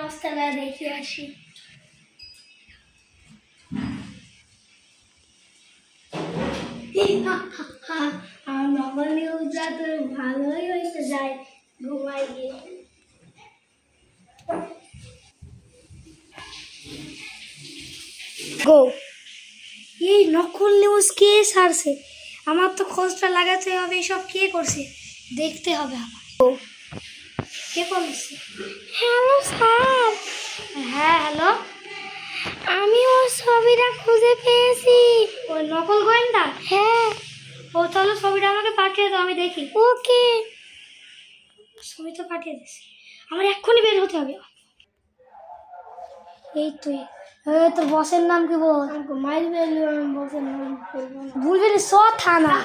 পাঁচতলা দেখে আসি। নকল নিউজটা তো ভালোই হয়েছে, যাই ঘুমাই গিয়ে। গো, এই নকল নিউজ কে ছাড়ছে? আমার তো খোঁজটা লাগাতে হবে, এসব কে করছে দেখতে হবে আমার। কে করছে? Hello sir. হ্যাঁ হ্যালো, আমি ওর ছবিটা খুঁজে পেয়েছি। ওই নকল গোয়েন্দা? হ্যাঁ। ও তাহলে ছবিটা আমাকে পাঠিয়ে দাও, আমি দেখি। ওকে, ছবি তো পাঠিয়ে দিচ্ছি, আমার এক্ষুনি বের হতে হবে। এই তুই তোর বসের নাম কি বল? মাইল বসের নাম বলবি স থানা।